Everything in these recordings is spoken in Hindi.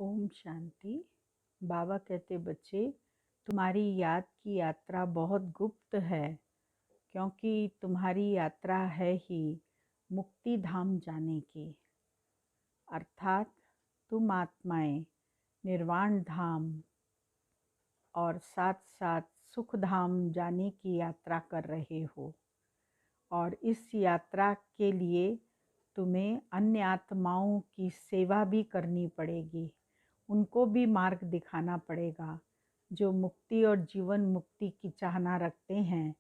ओम शांति। बाबा कहते बच्चे, तुम्हारी याद की यात्रा बहुत गुप्त है, क्योंकि तुम्हारी यात्रा है ही मुक्ति धाम जाने की। अर्थात तुम आत्माएं निर्वाण धाम और साथ साथ सुख धाम जाने की यात्रा कर रहे हो। और इस यात्रा के लिए तुम्हें अन्य आत्माओं की सेवा भी करनी पड़ेगी, उनको भी मार्ग दिखाना पड़ेगा। जो मुक्ति और जीवन मुक्ति की चाहना रखते हैं,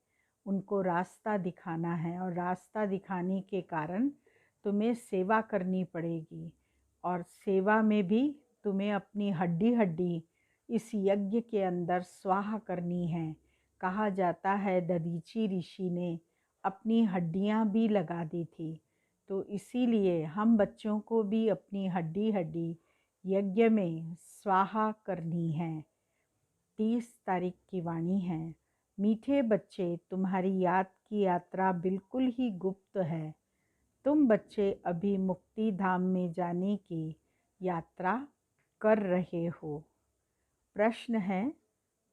उनको रास्ता दिखाना है, और रास्ता दिखाने के कारण तुम्हें सेवा करनी पड़ेगी। और सेवा में भी तुम्हें अपनी हड्डी हड्डी इस यज्ञ के अंदर स्वाहा करनी है। कहा जाता है दधीची ऋषि ने अपनी हड्डियां भी लगा दी थी। तो इसीलिए हम बच्चों को भी अपनी हड्डी हड्डी यज्ञ में स्वाहा करनी है। 30 तारीख की वाणी है। मीठे बच्चे, तुम्हारी याद की यात्रा बिल्कुल ही गुप्त है। तुम बच्चे अभी मुक्ति धाम में जाने की यात्रा कर रहे हो। प्रश्न है,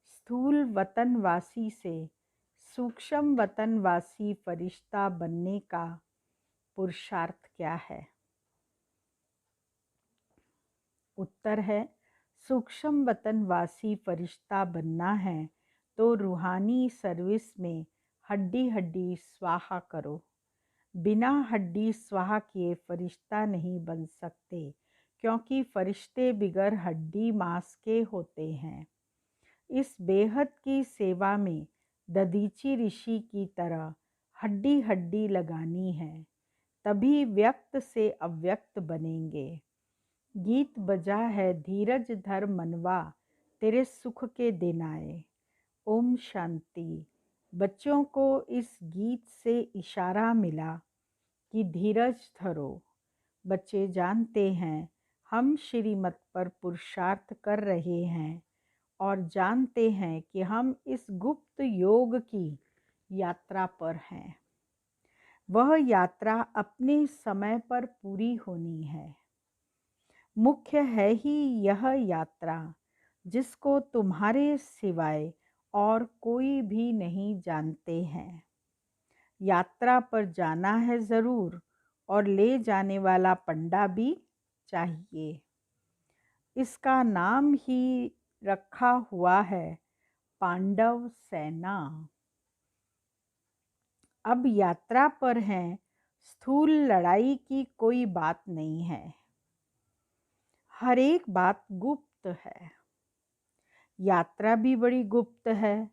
स्थूल वतनवासी से सूक्ष्म वतनवासी फरिश्ता बनने का पुरुषार्थ क्या है? उत्तर है, सूक्ष्म वतनवासी फरिश्ता बनना है तो रूहानी सर्विस में हड्डी हड्डी स्वाहा करो। बिना हड्डी स्वाहा किए फरिश्ता नहीं बन सकते, क्योंकि फरिश्ते बिगर हड्डी मांस के होते हैं। इस बेहद की सेवा में दधीची ऋषि की तरह हड्डी हड्डी लगानी है, तभी व्यक्त से अव्यक्त बनेंगे। गीत बजा है, धीरज धर मनवा, तेरे सुख के दिन आए। ओम शांति। बच्चों को इस गीत से इशारा मिला कि धीरज धरो। बच्चे जानते हैं हम श्रीमत पर पुरुषार्थ कर रहे हैं, और जानते हैं कि हम इस गुप्त योग की यात्रा पर हैं। वह यात्रा अपने समय पर पूरी होनी है। मुख्य है ही यह यात्रा, जिसको तुम्हारे सिवाय और कोई भी नहीं जानते हैं। यात्रा पर जाना है ज़रूर, और ले जाने वाला पंडा भी चाहिए। इसका नाम ही रखा हुआ है पांडव सेना। अब यात्रा पर हैं, स्थूल लड़ाई की कोई बात नहीं है। हर एक बात गुप्त है। यात्रा भी बड़ी गुप्त है,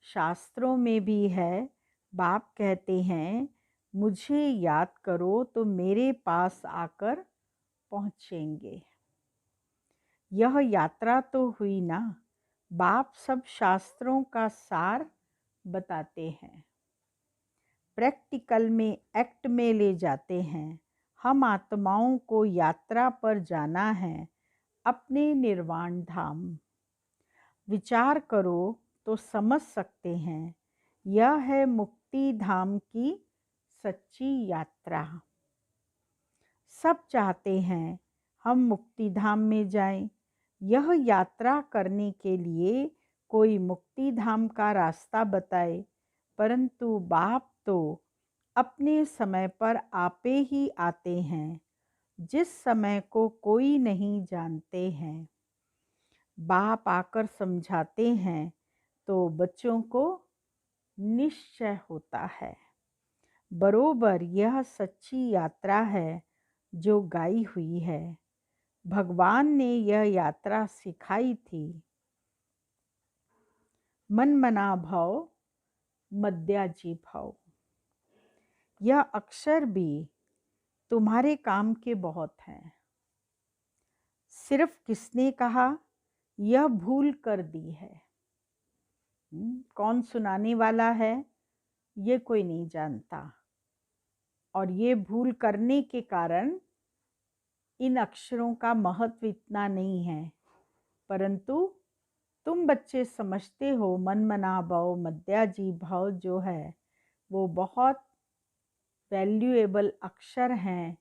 शास्त्रों में भी है। बाप कहते हैं, मुझे याद करो तो मेरे पास आकर पहुँचेंगे। यह यात्रा तो हुई ना। बाप सब शास्त्रों का सार बताते हैं, प्रैक्टिकल में, एक्ट में ले जाते हैं। हम आत्माओं को यात्रा पर जाना है, अपने निर्वाण धाम। विचार करो तो समझ सकते हैं, यह है मुक्ति धाम की सच्ची यात्रा। सब चाहते हैं हम मुक्ति धाम में जाएं। यह यात्रा करने के लिए कोई मुक्ति धाम का रास्ता बताए, परंतु बाप तो अपने समय पर आपे ही आते हैं, जिस समय को कोई नहीं जानते हैं। बाप आकर समझाते हैं तो बच्चों को निश्चय होता है। बरोबर यह सच्ची यात्रा है जो गाई हुई है। भगवान ने यह यात्रा सिखाई थी। मन मना भव, मद्याजी भव। यह अक्षर भी तुम्हारे काम के बहुत हैं। सिर्फ किसने कहा, यह भूल कर दी है। कौन सुनाने वाला है, ये कोई नहीं जानता। और ये भूल करने के कारण इन अक्षरों का महत्व इतना नहीं है, परंतु तुम बच्चे समझते हो मन मना भव मद्याजी भव जो है वो बहुत वैल्यूएबल अक्षर हैं,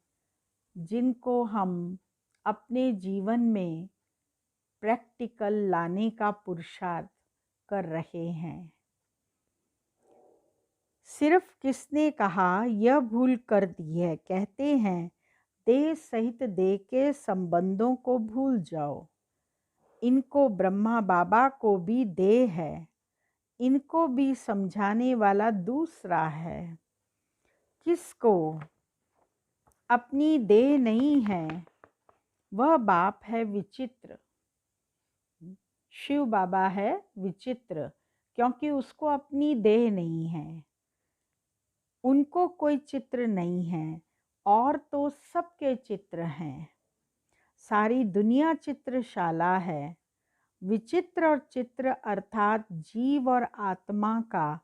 जिनको हम अपने जीवन में प्रैक्टिकल लाने का पुरुषार्थ कर रहे हैं। सिर्फ किसने कहा यह भूल कर दी है, कहते हैं देह सहित देह के संबंधों को भूल जाओ। इनको ब्रह्मा बाबा को भी देह है, इनको भी समझाने वाला दूसरा है। किसको अपनी देह नहीं है वह बाप है विचित्र। शिव बाबा है विचित्र क्योंकि उसको अपनी देह नहीं है, उनको कोई चित्र नहीं है, और तो सबके चित्र हैं। सारी दुनिया चित्रशाला है। विचित्र और चित्र अर्थात जीव और आत्मा का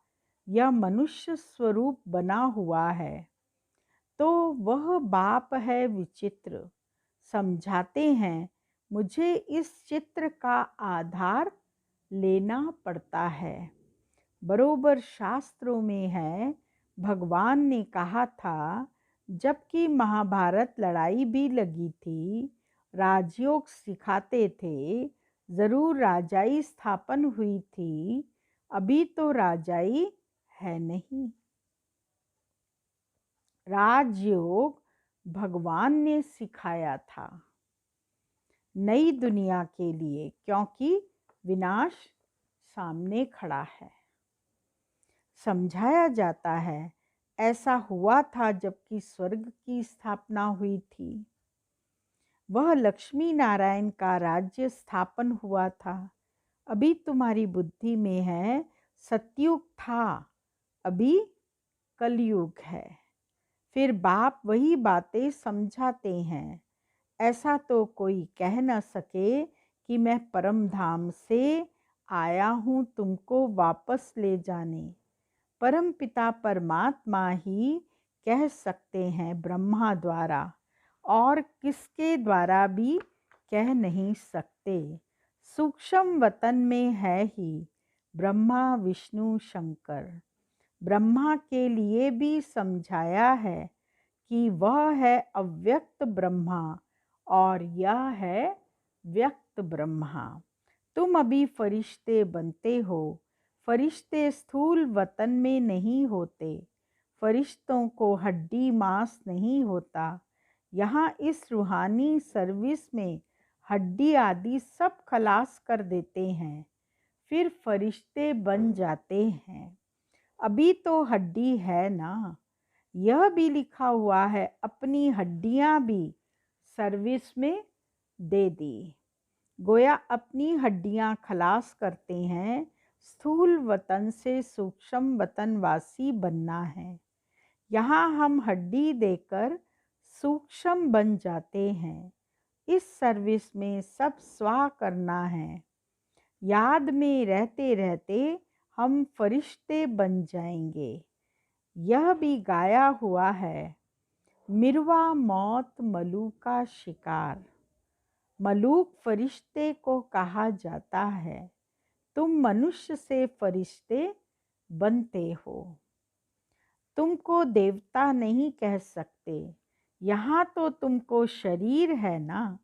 यह मनुष्य स्वरूप बना हुआ है, तो वह बाप है विचित्र। समझाते हैं मुझे इस चित्र का आधार लेना पड़ता है। बरोबर शास्त्रों में है, भगवान ने कहा था जबकि महाभारत लड़ाई भी लगी थी, राजयोग सिखाते थे, जरूर राजाई स्थापन हुई थी, अभी तो राजाई है नहीं। राजयोग भगवान ने सिखाया था नई दुनिया के लिए, क्योंकि विनाश सामने खड़ा है। समझाया जाता है ऐसा हुआ था जबकि स्वर्ग की स्थापना हुई थी। वह लक्ष्मी नारायण का राज्य स्थापन हुआ था। अभी तुम्हारी बुद्धि में है सतयुग था, अभी कलयुग है। फिर बाप वही बातें समझाते हैं। ऐसा तो कोई कह न सके कि मैं परम धाम से आया हूँ तुमको वापस ले जाने। परम पिता परमात्मा ही कह सकते हैं ब्रह्मा द्वारा, और किसके द्वारा भी कह नहीं सकते। सूक्ष्म वतन में है ही ब्रह्मा विष्णु शंकर। ब्रह्मा के लिए भी समझाया है कि वह है अव्यक्त ब्रह्मा और यह है व्यक्त ब्रह्मा। तुम अभी फरिश्ते बनते हो। फरिश्ते स्थूल वतन में नहीं होते। फरिश्तों को हड्डी मांस नहीं होता। यहाँ इस रूहानी सर्विस में हड्डी आदि सब खलास कर देते हैं, फिर फरिश्ते बन जाते हैं। अभी तो हड्डी है ना। यह भी लिखा हुआ है अपनी हड्डियां भी सर्विस में दे दी। गोया अपनी हड्डियां खलास करते हैं। स्थूल वतन से सूक्ष्म वतनवासी बनना है। यहाँ हम हड्डी देकर सूक्ष्म बन जाते हैं। इस सर्विस में सब स्वाह करना है। याद में रहते रहते हम फरिश्ते बन जाएंगे। यह भी गाया हुआ है, मिरवा मौत मलूक का शिकार। मलूक फरिश्ते को कहा जाता है। तुम मनुष्य से फरिश्ते बनते हो। तुमको देवता नहीं कह सकते। यहाँ तो तुमको शरीर है ना।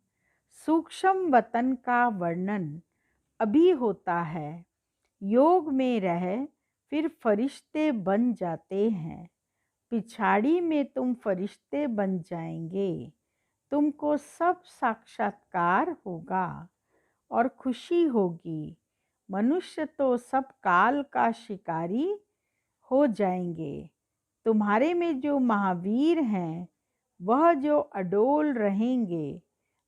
सूक्ष्म वतन का वर्णन अभी होता है। योग में रह फिर फरिश्ते बन जाते हैं। पिछाड़ी में तुम फरिश्ते बन जाएंगे। तुमको सब साक्षात्कार होगा और खुशी होगी। मनुष्य तो सब काल का शिकारी हो जाएंगे। तुम्हारे में जो महावीर हैं वह जो अडोल रहेंगे।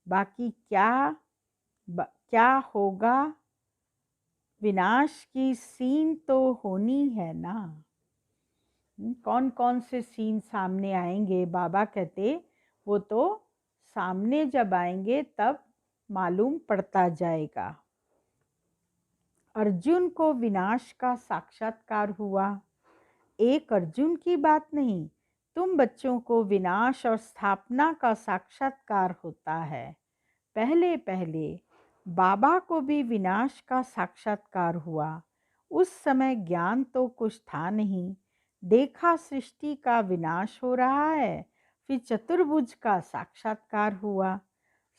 बाकी क्या होगा, विनाश की सीन तो होनी है ना। कौन कौन से सीन सामने आएंगे, बाबा कहते वो तो सामने जब आएंगे तब मालूम पड़ता जाएगा। अर्जुन को विनाश का साक्षात्कार हुआ। एक अर्जुन की बात नहीं, तुम बच्चों को विनाश और स्थापना का साक्षात्कार होता है। पहले पहले बाबा को भी विनाश का साक्षात्कार हुआ। उस समय ज्ञान तो कुछ था नहीं। देखा सृष्टि का विनाश हो रहा है, फिर चतुर्भुज का साक्षात्कार हुआ।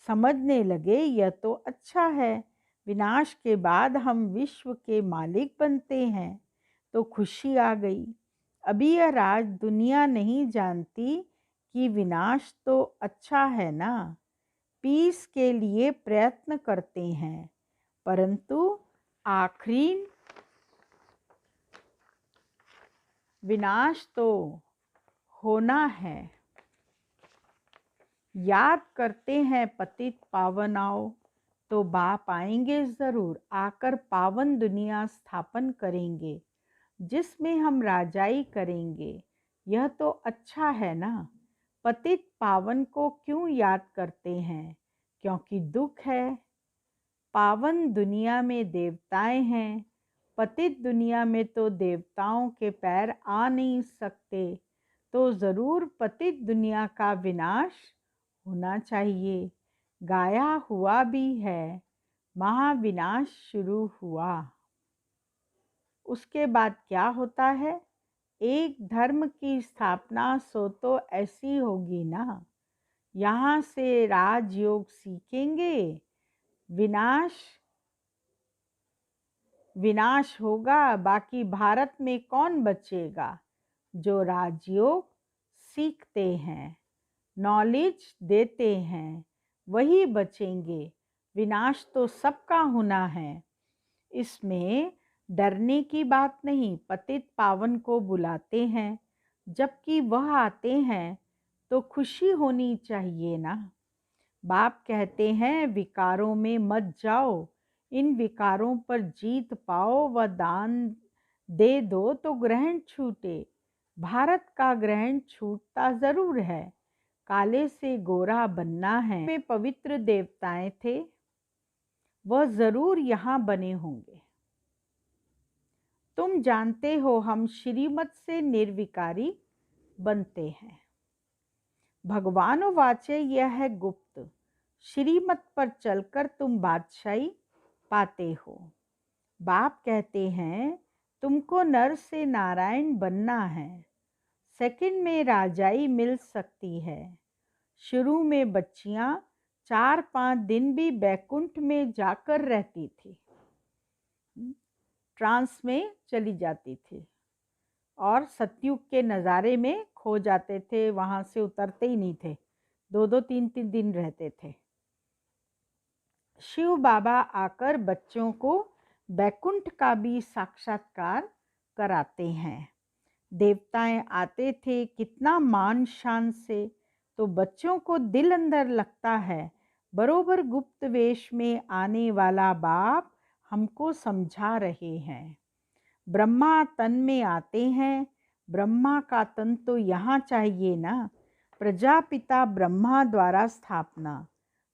समझने लगे यह तो अच्छा है, विनाश के बाद हम विश्व के मालिक बनते हैं तो खुशी आ गई। अभी यह राज दुनिया नहीं जानती कि विनाश तो अच्छा है ना। पीस के लिए प्रयत्न करते हैं, परंतु आखिरी विनाश तो होना है। याद करते हैं पतित पावन आओ, तो बाप आएंगे ज़रूर, आकर पावन दुनिया स्थापन करेंगे, जिसमें हम राजाई करेंगे। यह तो अच्छा है ना। पतित पावन को क्यों याद करते हैं? क्योंकि दुख है। पावन दुनिया में देवताएं हैं, पतित दुनिया में तो देवताओं के पैर आ नहीं सकते, तो ज़रूर पतित दुनिया का विनाश होना चाहिए। गाया हुआ भी है, महाविनाश शुरू हुआ। उसके बाद क्या होता है? एक धर्म की स्थापना सो तो ऐसी होगी ना। यहाँ से राजयोग सीखेंगे, विनाश होगा, बाकी भारत में कौन बचेगा? जो राजयोग सीखते हैं, नॉलेज देते हैं, वही बचेंगे। विनाश तो सबका होना है, इसमें डरने की बात नहीं। पतित पावन को बुलाते हैं, जबकि वह आते हैं तो खुशी होनी चाहिए ना। बाप कहते हैं विकारों में मत जाओ, इन विकारों पर जीत पाओ व दान दे दो तो ग्रहण छूटे। भारत का ग्रहण छूटता ज़रूर है, काले से गोरा बनना है। में पवित्र देवताएं थे, वह ज़रूर यहाँ बने होंगे। तुम जानते हो हम श्रीमत से निर्विकारी बनते हैं। भगवान वाचे यह है गुप्त, श्रीमत पर चलकर तुम बादशाही पाते हो। बाप कहते हैं तुमको नर से नारायण बनना है, सेकंड में राजाई मिल सकती है। शुरू में बच्चियां 4-5 दिन भी बैकुंठ में जाकर रहती थी, ट्रांस में चली जाती थी और सतयुग के नज़ारे में खो जाते थे, वहाँ से उतरते ही नहीं थे, 2-2 3-3 दिन रहते थे। शिव बाबा आकर बच्चों को बैकुंठ का भी साक्षात्कार कराते हैं। देवताएं आते थे कितना मान शान से, तो बच्चों को दिल अंदर लगता है बरोबर गुप्त वेश में आने वाला बाप हमको समझा रहे हैं। ब्रह्मा तन में आते हैं, ब्रह्मा का तन तो यहाँ चाहिए ना। प्रजापिता ब्रह्मा द्वारा स्थापना,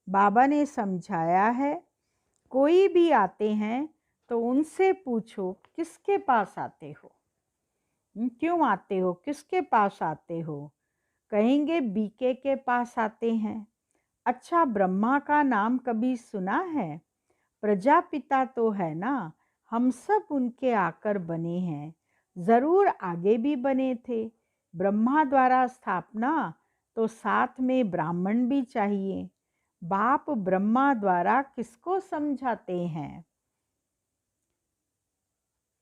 बाबा ने समझाया है। कोई भी आते हैं तो उनसे पूछो किसके पास आते हो, क्यों आते हो, किसके पास आते हो? कहेंगे बीके के पास आते हैं। अच्छा, ब्रह्मा का नाम कभी सुना है? प्रजापिता तो है ना, हम सब उनके आकर बने हैं, ज़रूर आगे भी बने थे। ब्रह्मा द्वारा स्थापना तो साथ में ब्राह्मण भी चाहिए। बाप ब्रह्मा द्वारा किसको समझाते हैं?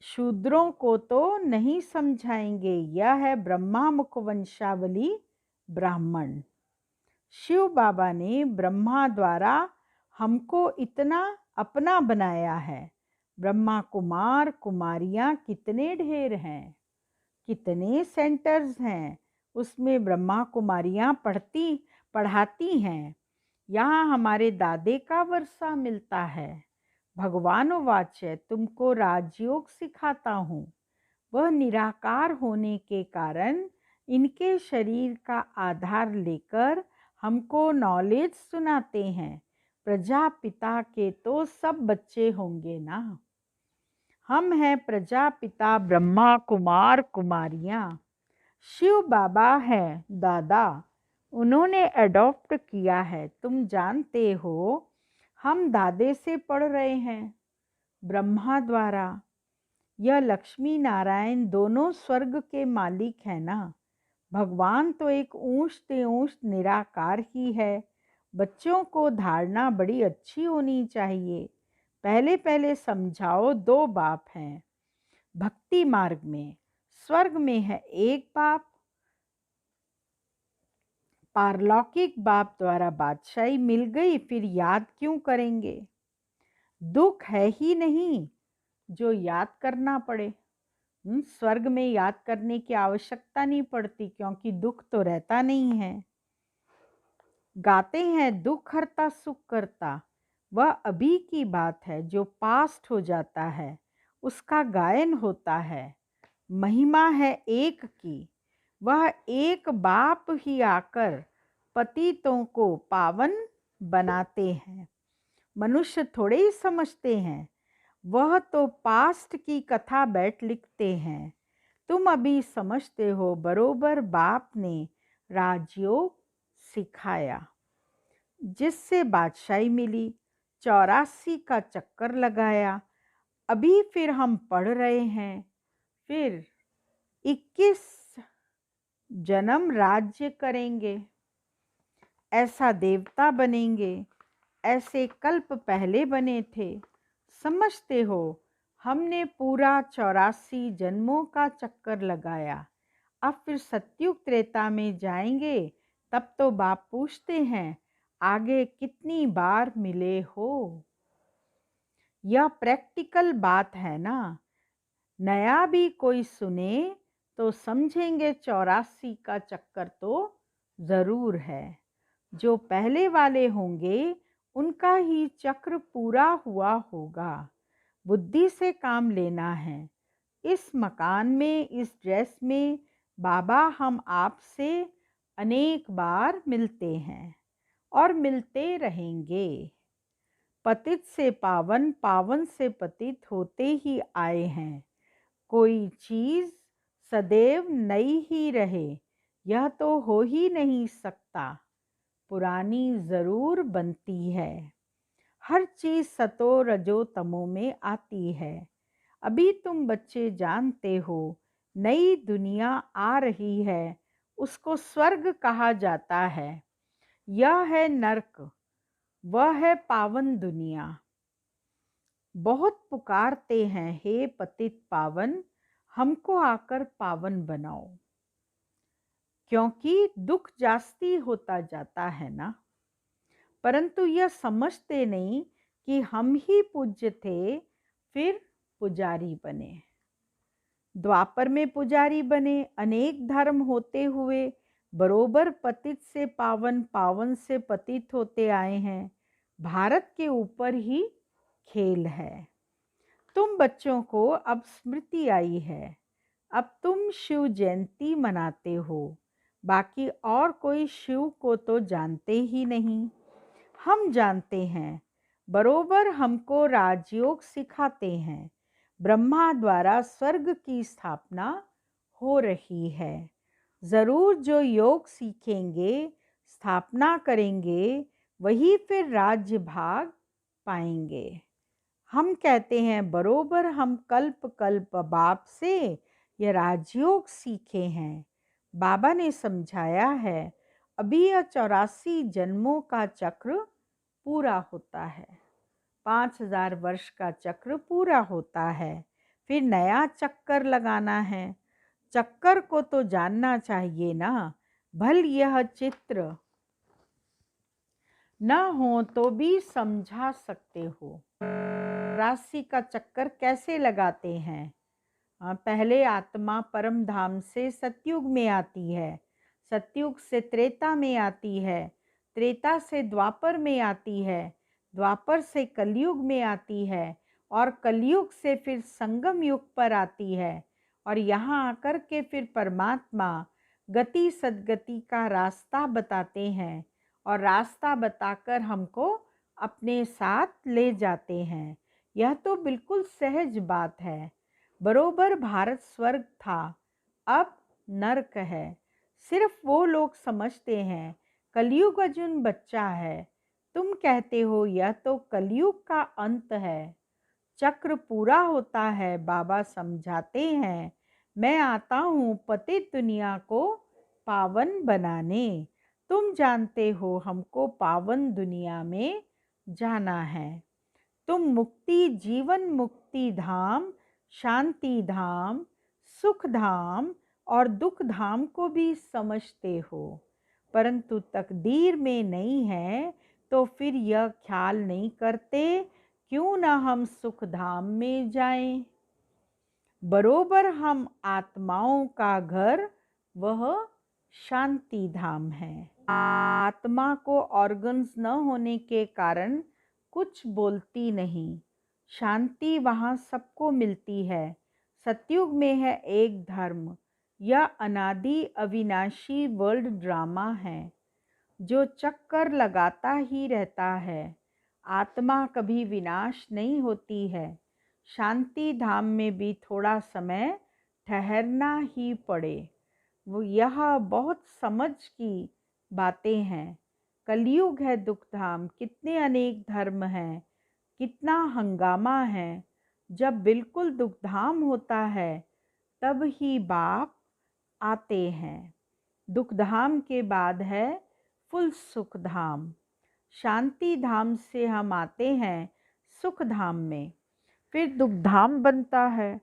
शूद्रों को तो नहीं समझाएंगे। यह है ब्रह्मा मुख वंशावली ब्राह्मण। शिव बाबा ने ब्रह्मा द्वारा हमको इतना अपना बनाया है। ब्रह्मा कुमार कुमारियां कितने ढेर हैं, कितने सेंटर्स हैं, उसमें ब्रह्मा कुमारियां पढ़ाती हैं। यहाँ हमारे दादे का वर्षा मिलता है। भगवान वाच्य तुमको राजयोग सिखाता हूँ। वह निराकार होने के कारण इनके शरीर का आधार लेकर हमको नॉलेज सुनाते हैं। प्रजापिता के तो सब बच्चे होंगे ना। हम हैं प्रजापिता ब्रह्मा कुमार कुमारियाँ। शिव बाबा है दादा, उन्होंने एडॉप्ट किया है। तुम जानते हो हम दादे से पढ़ रहे हैं, ब्रह्मा द्वारा। यह लक्ष्मी नारायण दोनों स्वर्ग के मालिक है ना। भगवान तो एक ऊंच से ऊंच निराकार ही है। बच्चों को धारणा बड़ी अच्छी होनी चाहिए। पहले पहले समझाओ, दो बाप हैं भक्ति मार्ग में। स्वर्ग में है एक बाप, पारलौकिक बाप द्वारा बादशाही मिल गई, फिर याद क्यों करेंगे? दुख है ही नहीं जो याद करना पड़े। स्वर्ग में याद करने की आवश्यकता नहीं पड़ती, क्योंकि दुख तो रहता नहीं है। गाते हैं दुख हरता सुख करता, वह अभी की बात है। जो पास्ट हो जाता है उसका गायन होता है। महिमा है एक की, वह एक बाप ही आकर पतितों को पावन बनाते हैं। मनुष्य थोड़े ही समझते हैं, वह तो पास्ट की कथा बैठ लिखते हैं। तुम अभी समझते हो, बरोबर बाप ने राजयोग सिखाया, जिससे बादशाही मिली। 84 का चक्कर लगाया, अभी फिर हम पढ़ रहे हैं। फिर 21 जन्म राज्य करेंगे, ऐसा देवता बनेंगे। ऐसे कल्प पहले बने थे। समझते हो, हमने पूरा 84 जन्मों का चक्कर लगाया। अब फिर सतयुग त्रेता में जाएंगे, तब तो बाप पूछते हैं, आगे कितनी बार मिले हो? यह प्रैक्टिकल बात है ना। नया भी कोई सुने तो समझेंगे 84 का चक्कर तो ज़रूर है। जो पहले वाले होंगे उनका ही चक्र पूरा हुआ होगा। बुद्धि से काम लेना है। इस मकान में, इस ड्रेस में बाबा हम आपसे अनेक बार मिलते हैं और मिलते रहेंगे। पतित से पावन, पावन से पतित होते ही आए हैं। कोई चीज़ सदैव नई ही रहे, यह तो हो ही नहीं सकता। पुरानी ज़रूर बनती है। हर चीज़ सतो रजो तमो में आती है। अभी तुम बच्चे जानते हो, नई दुनिया आ रही है, उसको स्वर्ग कहा जाता है। यह है नर्क, वह है पावन दुनिया। बहुत पुकारते हैं, हे पतित पावन, हमको आकर पावन बनाओ, क्योंकि दुख जास्ती होता जाता है ना। परंतु यह समझते नहीं कि हम ही पूज्य थे, फिर पुजारी बने। द्वापर में पुजारी बने। अनेक धर्म होते हुए बरोबर पतित से पावन, पावन से पतित होते आए हैं। भारत के ऊपर ही खेल है। तुम बच्चों को अब स्मृति आई है। अब तुम शिव जयंती मनाते हो, बाकी और कोई शिव को तो जानते ही नहीं। हम जानते हैं, बरोबर हमको राजयोग सिखाते हैं। ब्रह्मा द्वारा स्वर्ग की स्थापना हो रही है। ज़रूर जो योग सीखेंगे, स्थापना करेंगे, वही फिर राज्य भाग पाएंगे। हम कहते हैं, बरोबर हम कल्प कल्प बाप से यह राजयोग सीखे हैं। बाबा ने समझाया है, अभी यह 84 जन्मों का चक्र पूरा होता है। 5000 वर्ष का चक्र पूरा होता है, फिर नया चक्कर लगाना है। चक्कर को तो जानना चाहिए ना। भल यह चित्र न हो तो भी समझा सकते हो। राशि का चक्कर कैसे लगाते हैं? पहले आत्मा परम धाम से सतयुग में आती है, सतयुग से त्रेता में आती है, त्रेता से द्वापर में आती है, द्वापर से कलयुग में आती है, और कलयुग से फिर संगम युग पर आती है। और यहाँ आकर के फिर परमात्मा गति सदगति का रास्ता बताते हैं, और रास्ता बताकर हमको अपने साथ ले जाते हैं। यह तो बिल्कुल सहज बात है। बरोबर भारत स्वर्ग था, अब नरक है। सिर्फ वो लोग समझते हैं कलयुग अजुन बच्चा है। तुम कहते हो यह तो कलयुग का अंत है, चक्र पूरा होता है। बाबा समझाते हैं, मैं आता हूँ पतित दुनिया को पावन बनाने। तुम जानते हो हमको पावन दुनिया में जाना है। तुम मुक्ति, जीवन मुक्ति धाम, शांति धाम, सुख धाम और दुख धाम को भी समझते हो, परंतु तकदीर में नहीं है, तो फिर यह ख्याल नहीं करते क्यों न हम सुख धाम में जाएं। बरोबर हम आत्माओं का घर वह शांति धाम है। आत्मा को ऑर्गन्स न होने के कारण कुछ बोलती नहीं। शांति वहाँ सबको मिलती है। सतयुग में है एक धर्म। यह अनादि अविनाशी वर्ल्ड ड्रामा है जो चक्कर लगाता ही रहता है। आत्मा कभी विनाश नहीं होती है। शांति धाम में भी थोड़ा समय ठहरना ही पड़े। वो यह बहुत समझ की बातें हैं। कलयुग है दुख धाम, कितने अनेक धर्म हैं, कितना हंगामा है। जब बिल्कुल दुख धाम होता है तब ही बाप आते हैं। दुख धाम के बाद है फुल सुख धाम। शांति धाम से हम आते हैं सुख धाम में, फिर दुख धाम बनता है।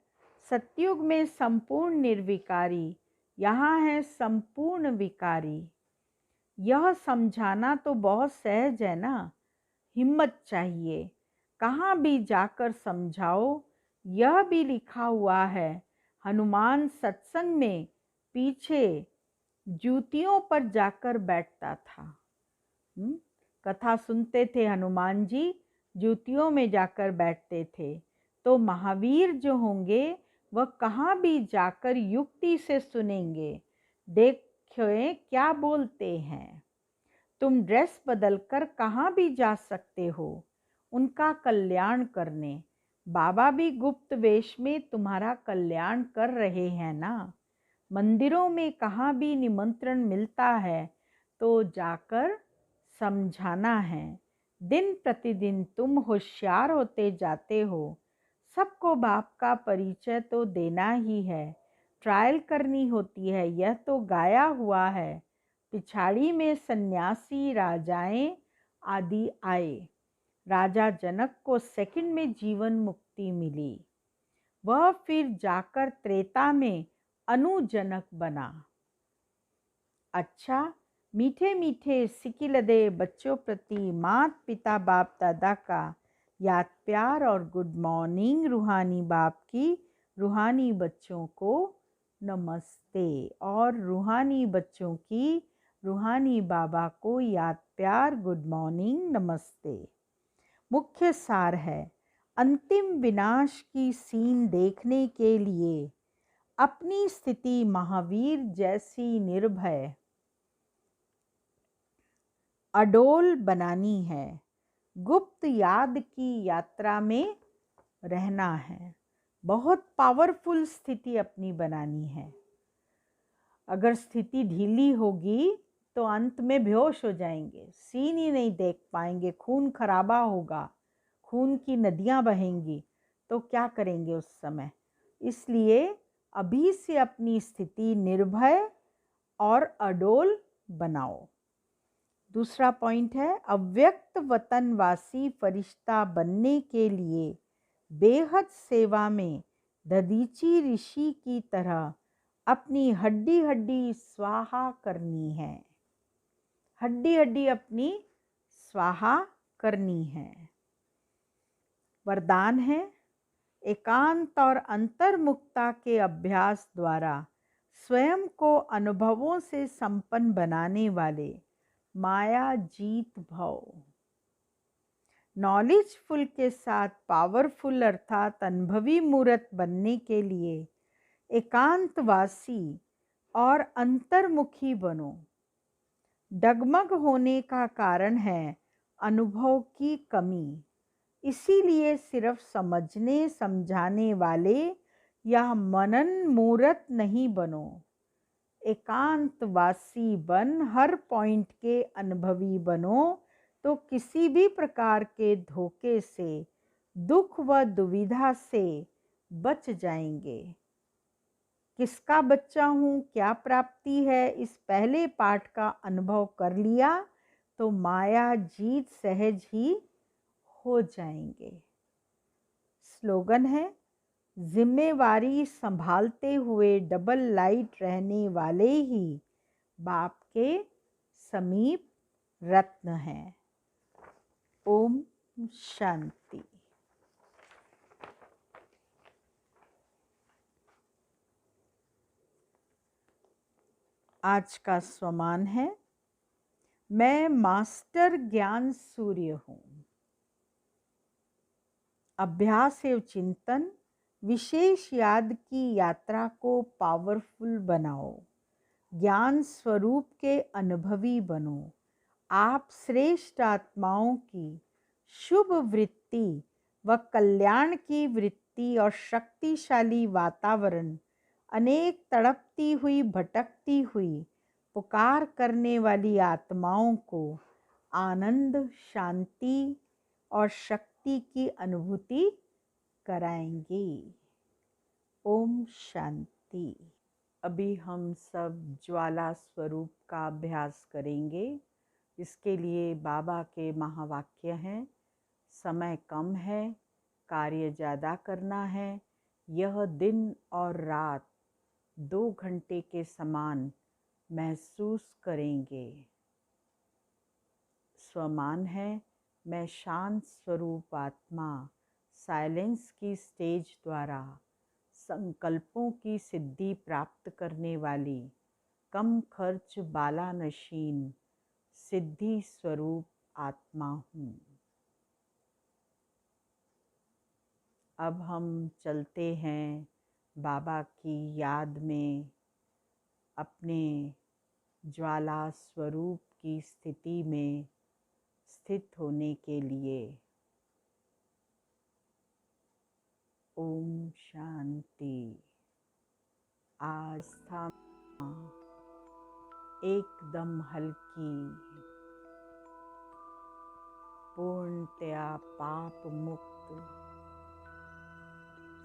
सतयुग में संपूर्ण निर्विकारी, यहाँ है संपूर्ण विकारी। यह समझाना तो बहुत सहज है ना, हिम्मत चाहिए। कहाँ भी जाकर समझाओ। यह भी लिखा हुआ है, हनुमान सत्संग में पीछे जूतियों पर जाकर बैठता था। कथा सुनते थे हनुमान जी, जूतियों में जाकर बैठते थे। तो महावीर जो होंगे वह कहाँ भी जाकर युक्ति से सुनेंगे, देखिए क्या बोलते हैं। तुम ड्रेस बदलकर कहाँ भी जा सकते हो उनका कल्याण करने। बाबा भी गुप्त वेश में तुम्हारा कल्याण कर रहे हैं ना। मंदिरों में कहाँ भी निमंत्रण मिलता है तो जाकर समझाना है। दिन प्रतिदिन तुम होशियार होते जाते हो। सबको बाप का परिचय तो देना ही है, ट्रायल करनी होती है, यह तो गाया हुआ है। पिछाड़ी में सन्यासी राजाएं आदि आए। राजा जनक को सेकंड में जीवन मुक्ति मिली। वह फिर जाकर त्रेता में अनुजनक बना। अच्छा, मीठे मीठे सिकिलदे बच्चों प्रति मात पिता बाप दादा का याद प्यार और गुड मॉर्निंग। रूहानी बाप की रूहानी बच्चों को नमस्ते और रूहानी बच्चों की रूहानी बाबा को याद प्यार गुड मॉर्निंग नमस्ते। मुख्य सार है, अंतिम विनाश की सीन देखने के लिए अपनी स्थिति महावीर जैसी निर्भय अडोल बनानी है। गुप्त याद की यात्रा में रहना है। बहुत पावरफुल स्थिति अपनी बनानी है। अगर स्थिति ढीली होगी तो अंत में बेहोश हो जाएंगे, सीन ही नहीं देख पाएंगे, खून खराबा होगा, खून की नदियां बहेंगी, तो क्या करेंगे उस समय। इसलिए अभी से अपनी स्थिति निर्भय और अडोल बनाओ। दूसरा पॉइंट है, अव्यक्त वतनवासी फरिश्ता बनने के लिए बेहद सेवा में दधीची ऋषि की तरह अपनी हड्डी हड्डी स्वाहा करनी है। हड्डी हड्डी अपनी स्वाहा करनी है। वरदान है, एकांत और अंतर्मुखता के अभ्यास द्वारा स्वयं को अनुभवों से संपन्न बनाने वाले माया जीत भव। नॉलेजफुल के साथ पावरफुल अर्थात अनुभवी मूर्त बनने के लिए एकांतवासी और अंतर्मुखी बनो। डगमग होने का कारण है अनुभव की कमी। इसीलिए सिर्फ समझने समझाने वाले या मनन मूर्त नहीं बनो। एकांतवासी बन हर पॉइंट के अनुभवी बनो तो किसी भी प्रकार के धोखे से, दुख व दुविधा से बच जाएंगे। किसका बच्चा हूँ, क्या प्राप्ति है, इस पहले पाठ का अनुभव कर लिया तो माया जीत सहज ही हो जाएंगे। स्लोगन है, जिम्मेवारी संभालते हुए डबल लाइट रहने वाले ही बाप के समीप रत्न हैं। ओम शांति। आज का स्वमान है, मैं मास्टर ज्ञान सूर्य हूँ। अभ्यास एवं चिंतन, विशेष याद की यात्रा को पावरफुल बनाओ। ज्ञान स्वरूप के अनुभवी बनो। आप श्रेष्ठ आत्माओं की शुभ वृत्ति व कल्याण की वृत्ति और शक्तिशाली वातावरण, अनेक तड़पती हुई भटकती हुई पुकार करने वाली आत्माओं को आनंद, शांति और शक्ति की अनुभूति कराएंगे। ओम शांति। अभी हम सब ज्वाला स्वरूप का अभ्यास करेंगे। इसके लिए बाबा के महावाक्य हैं, समय कम है, कार्य ज़्यादा करना है। यह दिन और रात 2 घंटे के समान महसूस करेंगे। स्वमान है, मैं शांत स्वरूप आत्मा साइलेंस की स्टेज द्वारा संकल्पों की सिद्धि प्राप्त करने वाली कम खर्च बाला नशीन सिद्धि स्वरूप आत्मा हूँ। अब हम चलते हैं बाबा की याद में अपने ज्वाला स्वरूप की स्थिति में स्थित होने के लिए। ओम शांति। आस्था एकदम हल्की, पूर्णतया पाप मुक्त,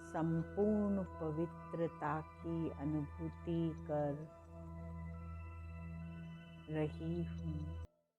संपूर्ण पवित्रता की अनुभूति कर रही हूँ।